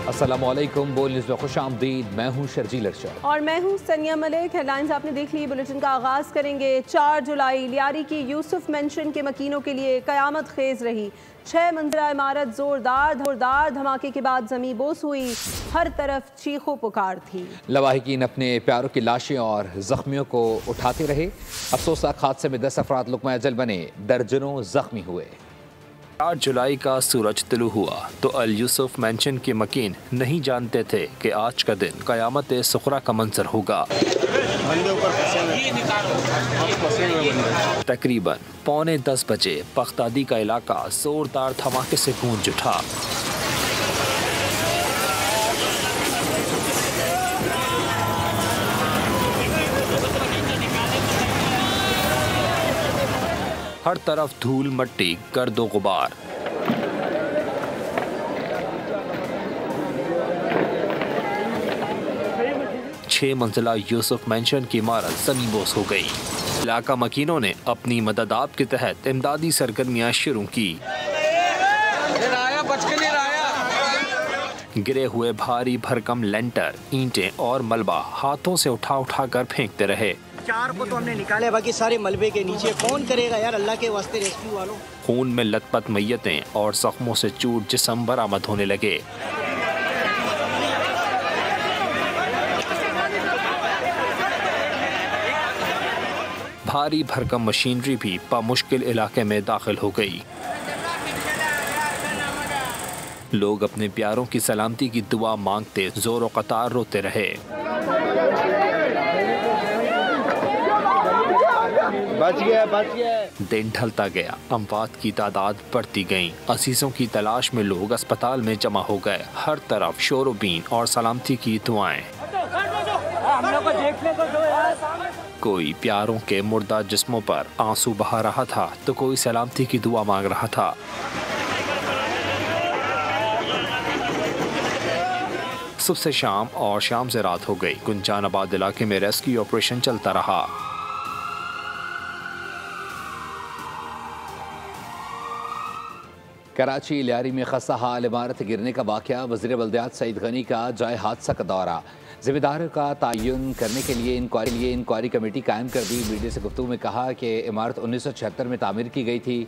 अस्सलामुअलैकुम, बोल न्यूज़ में खुशामदीद। मैं हूँ शर्जील अरशद और मैं हूँ सनिया मलिक। हेडलाइंस आपने देख ली। बुलेटिन का आगाज़ करेंगे। 4 जुलाई लियारी की यूसुफ मेंशन के मकीनों के लिए कयामत खेज रही। 6 मंजिला इमारत जोरदार धमाके के बाद ज़मीं बोस हुई। हर तरफ चीखों पुकार थी। लवाहिकीन अपने प्यारों की लाशें और जख्मियों को उठाते रहे। अफसोसनाक हादसे में 10 अफराद लुक़मा अजल बने, दर्जनों जख्मी हुए। 8 जुलाई का सूरज तुलू हुआ तो अल यूसुफ मेंशन के मकीन नहीं जानते थे कि आज का दिन कयामत सुखरा का मंजर होगा। तकरीबन 9:45 बजे बगदादी का इलाका जोरदार धमाके से गूंज उठा। हर तरफ धूल मट्टी गर्दो गुबार। छह मंजिला यूसुफ मेंशन की इमारत ज़मींबोस हो गई। इलाका मकीनों ने अपनी मदद आप के तहत इमदादी सरगर्मियां शुरू की। गिरे हुए भारी भरकम लेंटर, ईंटें और मलबा हाथों से उठा कर फेंकते रहे। 4 को तो हमने निकाले, बाकी सारे मलबे के नीचे। कौन करेगा यार, अल्लाह के वास्ते रेस्क्यू वालों। खून में लथपथ मैयतें और जख्मों से चूर जिस्म बरामद होने लगे। भारी भरकम मशीनरी भी बामुश्किल इलाके में दाखिल हो गई। लोग अपने प्यारों की सलामती की दुआ मांगते जोर कतार रोते रहे। बच गया। दिन ढलता गया, अमवात की तादाद बढ़ती गई। असीसों की तलाश में लोग अस्पताल में जमा हो गए। हर तरफ शोर बीन और सलामती की दुआएं। कोई प्यारों के मुर्दा जिस्मों पर आंसू बहा रहा था तो कोई सलामती की दुआ मांग रहा था। सुबह से शाम और शाम से रात हो गई। गुंजानाबाद इलाके में रेस्क्यू ऑपरेशन चलता रहा। कराची लियारी में खस्ता हाल इमारत गिरने का वाक़या। वज़ीर बल्दियात सईद गनी का जाए हादसा का दौरा। ज़िम्मेदारों का तयन करने के लिए इंक्वायरी कमेटी कायम कर दी। मीडिया से गुफ्तगू में कहा कि इमारत 1976 में तामीर की गई थी।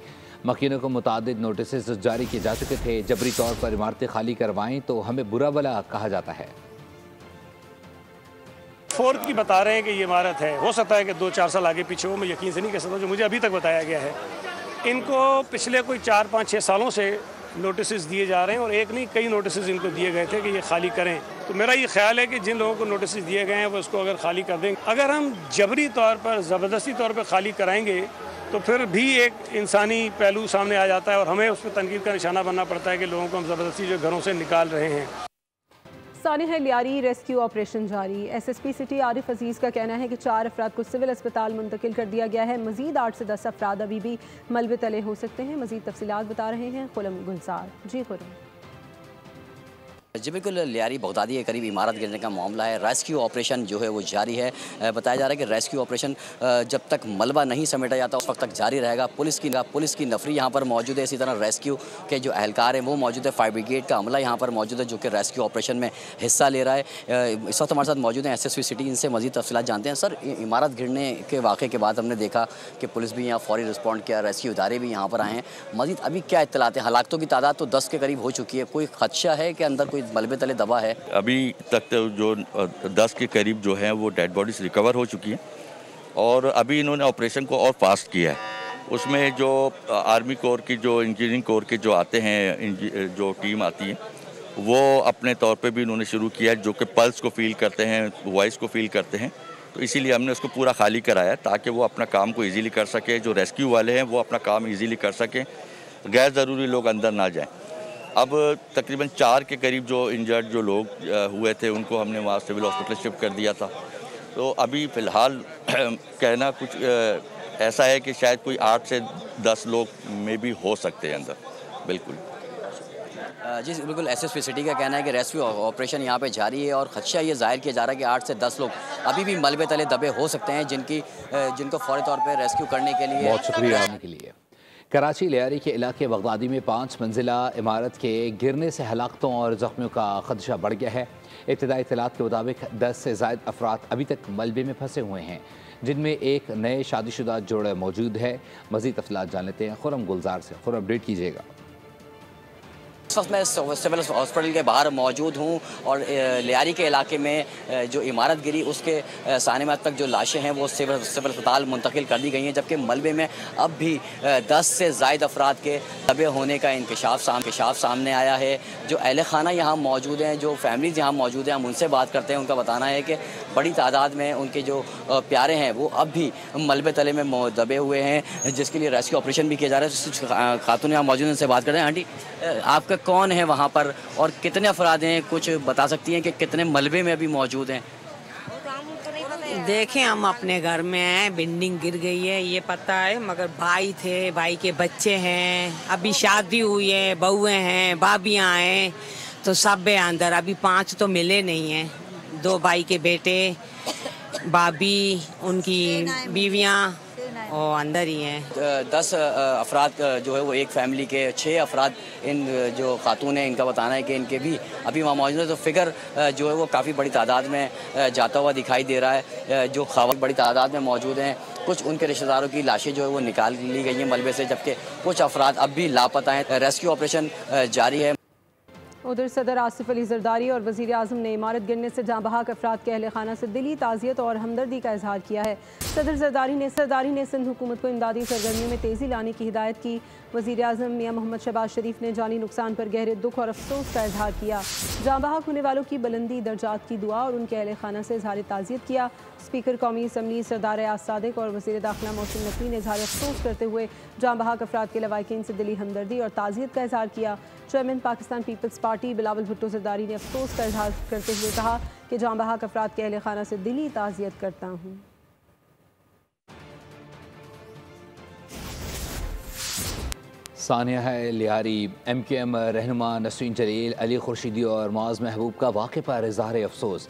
मकीनों को मुतादिद नोटिस जारी किए जा चुके थे। जबरी तौर पर इमारतें खाली करवाएं तो हमें बुरा भला कहा जाता है। फोर्थ की बता रहे हैं कि ये इमारत है। हो सकता है कि 2-4 साल आगे पीछे हो, मैं यकीन से नहीं कह सकता। जो मुझे अभी तक बताया गया है, इनको पिछले कोई 4-5-6 सालों से नोटिस दिए जा रहे हैं और एक नहीं कई नोटिस इनको दिए गए थे कि ये खाली करें। तो मेरा ये ख्याल है कि जिन लोगों को नोटिस दिए गए हैं वो इसको अगर खाली कर देंगे। अगर हम जबरी तौर पर ज़बरदस्ती तौर पर खाली कराएंगे तो फिर भी एक इंसानी पहलू सामने आ जाता है और हमें उस पर तनकीद का निशाना बनना पड़ता है कि लोगों को हम ज़बरदस्ती जो घरों से निकाल रहे हैं। सानिया लियारी रेस्क्यू ऑपरेशन जारी। SSP सिटी आरिफ अजीज़ का कहना है कि 4 अफराद को सिविल अस्पताल मुंतकिल कर दिया गया है। मजीद 8 से 10 अफराद अभी भी मलबे तले हो सकते हैं। मजीद तफसीलात बता रहे हैं खुरम गुलजार। जी खुरम। जी बिल्कुल, लियारी बगदादी के करीब इमारत गिरने का मामला है। रेस्क्यू ऑपरेशन जो है वो जारी है। बताया जा रहा है कि रेस्क्यू ऑपरेशन जब तक मलबा नहीं समेटा जाता उस वक्त तक जारी रहेगा। पुलिस की नफरी यहाँ पर मौजूद है। इसी तरह रेस्क्यू के जो एहलकार हैं वो मौजूद है। फायर ब्रिगेड का अमला यहाँ पर मौजूद है जो कि रेस्क्यू ऑपरेशन में हिस्सा ले रहा है। इस वक्त हमारे साथ मौजूद हैं SSP सिटी। इनसे मजीद तफसीलात जानते हैं। सर, इमारत गिरने के वाक़े के बाद हमने देखा कि पुलिस भी यहाँ फौरी रिस्पॉन्ड किया, रेस्क्यू इदारे भी यहाँ पर आए हैं। मजीद अभी क्या इत्तलात है? हलाकतों की तादाद तो 10 के करीब हो चुकी है। कोई खदशा है कि अंदर कोई मलबे तले दबा है? अभी तक तो जो 10 के करीब जो हैं वो डेड बॉडीज रिकवर हो चुकी हैं और अभी इन्होंने ऑपरेशन को और फास्ट किया है। उसमें जो आर्मी कोर की, जो इंजीनियरिंग कोर के जो आते हैं, जो टीम आती है, वो अपने तौर पे भी इन्होंने शुरू किया है, जो कि पल्स को फील करते हैं, वॉइस को फील करते हैं। तो इसीलिए हमने उसको पूरा खाली कराया ताकि वो अपना काम को ईजीली कर सके। जो रेस्क्यू वाले हैं वो अपना काम ईजीली कर सकें, गैर ज़रूरी लोग अंदर ना जाएं। अब तकरीबन 4 के करीब जो इंजर्ड जो लोग हुए थे उनको हमने वहाँ सिविल हॉस्पिटल शिफ्ट कर दिया था। तो अभी फ़िलहाल कहना कुछ ऐसा है कि शायद कोई 8 से 10 लोग में भी हो सकते हैं अंदर। बिल्कुल जी बिल्कुल, SSP सिटी का कहना है कि रेस्क्यू ऑपरेशन यहाँ पे जारी है और खदशा ये जाहिर किया जा रहा है कि 8 से 10 लोग अभी भी मलबे तले दबे हो सकते हैं जिनको फौरी तौर पर रेस्क्यू करने के लिए। बहुत शुक्रिया के लिए। कराची लियारी के इलाके बगदादी में 5 मंजिला इमारत के गिरने से हलाकतों और जख्मियों का खदशा बढ़ गया है। इब्तदाई इत्तलात के मुताबिक 10 से ज़ायद अफराद अभी तक मलबे में फंसे हुए हैं, जिनमें एक नए शादीशुदा जोड़ा मौजूद है। मज़ीद तफसीलात जान लेते हैं खुरम गुलजार से। खुरम, अपडेट कीजिएगा। इस वक्त मैं सिविल हॉस्पिटल के बाहर मौजूद हूँ और लियारी के इलाके में जो इमारत गिरी उसके साने में तक जो लाशें हैं वो सिविल अस्पताल मुंतकिल कर दी गई हैं, जबकि मलबे में अब भी 10 से ज़ायद अफराद के दबे होने का इंकशाफ सामने आया है। जो अहले खाना यहाँ मौजूद हैं, जो फैमिलीज यहाँ मौजूद हैं, हम उनसे बात करते हैं। उनका बताना है कि बड़ी तादाद में उनके जो प्यारे हैं वो अब भी मलबे तले में दबे हुए हैं, जिसके लिए रेस्क्यू ऑपरेशन भी किया जा रहा है। खातून यहाँ मौजूद हैं, उनसे बात करते हैं। आंटी, आपका कौन है वहाँ पर और कितने अफराद हैं, कुछ बता सकती हैं कि कितने मलबे में अभी मौजूद हैं? देखें, हम अपने घर में हैं, बिल्डिंग गिर गई है ये पता है, मगर भाई थे, भाई के बच्चे हैं, अभी शादी हुई है, बहुएं हैं, भाभियाँ हैं, तो सब है अंदर। अभी 5 तो मिले नहीं हैं, 2 भाई के बेटे, भाभी, उनकी बीवियाँ और अंदर ही हैं। 10 अफराद जो है वो एक फैमिली के, 6 अफराद इन जो खातून हैं इनका बताना है कि इनके भी अभी वहाँ मौजूद है। तो फिगर जो है वो काफ़ी बड़ी तादाद में जाता हुआ दिखाई दे रहा है। जो खवात बड़ी तादाद में मौजूद हैं, कुछ उनके रिश्तेदारों की लाशें जो है वो निकाल ली गई हैं मलबे से, जबकि कुछ अफराद अब भी लापता हैं। रेस्क्यू ऑपरेशन जारी है। उधर सदर आसिफ अली जरदारी और वज़ीर आज़म ने इमारत गिरने से जहाँ बहक अफराद के अहले खाना से दिली ताज़ियत और हमदर्दी का इजहार किया है। सदर जरदारी ने सिंध हुकूमत को इमदादी सरगर्मियों में तेज़ी लाने की हिदायत की। वज़ीर आज़म मियां मोहम्मद शहबाज शरीफ ने जानी नुकसान पर गहरे दुख और अफसोस का इजहार किया। जहाँ बहक होने वालों की बुलंदी दर्जात की दुआ और उनके अहले खाना से इजहार ताज़ियत किया। स्पीकर कौमी असम्बली सरदार आज़ सादिक और वज़ीर दाखिला मोहसिन नकवी ने इजहार अफसोस करते हुए जहाँ बहक अफराद के लवाकिन से दिली हमदर्दी और ताज़ियत का इजहार किया। Chairman Pakistan Peoples Party Bilawal Bhutto Zardari ने अफसोस का इजहार करते हुए कहा कि जहाँ बहक अफराद के अहले खाना से दिली ताज़ियत करता हूँ। सानिया है लियारी। MQM रहनुमा नसरीन जलील, अली खुर्शीदी और मुआज़ महबूब का वाक़े पर इज़हार अफसोस।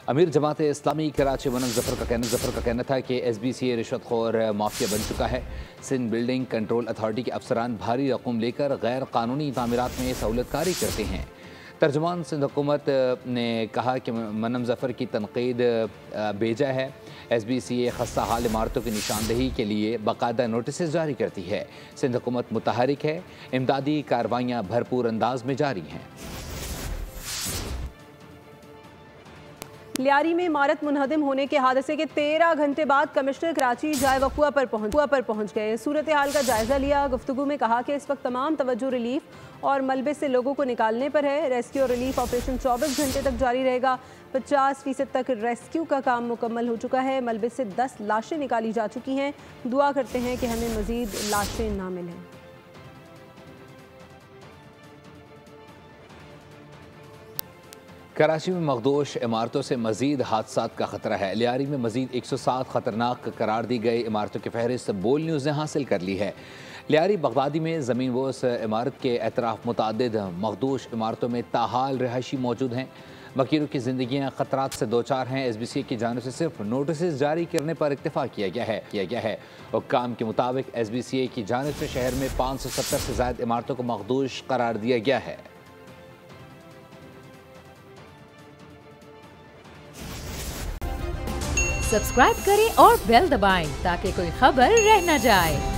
अमीर जमात इस्लामी कराची मनम जफ़र का कहना था कि SBCA रिश्वतखोर माफिया बन चुका है। सिंध बिल्डिंग कंट्रोल अथॉरिटी के अफसरान भारी रकम लेकर गैर कानूनी तामीरात में सहूलतकारी करते हैं। तर्जुमान सिंध हुकूमत ने कहा कि मनम जफ़र की तनकीद बेजा है। SBCA खस्ता हाल इमारतों की निशानदही के लिए बाकायदा नोटिस जारी करती है। सिंध हुकूमत मुतहरिक है, इमदादी कार्रवाइयाँ भरपूर अंदाज में जारी हैं। लियारी में इमारत मुनहदम होने के हादसे के 13 घंटे बाद कमिश्नर कराची जाए वक़ुआ पर पहुंच गए। सूरत हाल का जायज़ा लिया। गुफ्तगू में कहा कि इस वक्त तमाम तवज्जो रिलीफ और मलबे से लोगों को निकालने पर है। रेस्क्यू और रिलीफ ऑपरेशन 24 घंटे तक जारी रहेगा। 50% तक रेस्क्यू का काम मुकम्मल हो चुका है। मलबे से 10 लाशें निकाली जा चुकी हैं। दुआ करते हैं कि हमें मज़ीद लाशें ना मिलें। कराची में मखदूश इमारतों से मजीद हादसात का खतरा है। लियारी में मजीद 107 खतरनाक करार दी गई इमारतों की फहरिस्त बोल न्यूज़ ने हासिल कर ली है। लियारी बगदादी में ज़मीन बोस इमारत के एतराफ़ मुतादिद मखदूश इमारतों में ताहाल रहायशी मौजूद हैं। मकीनों की ज़िंदगियाँ ख़तरात से दो चार हैं। SBCA की जानिब से सिर्फ नोटिस जारी करने पर इत्तेफाक किया गया है। हुक्काम के मुताबिक SBCA की जानिब से शहर में 570 से ज़ायद इमारतों को मखदूश करार दिया गया है। सब्सक्राइब करें और बेल दबाएं ताकि कोई खबर रह न जाए।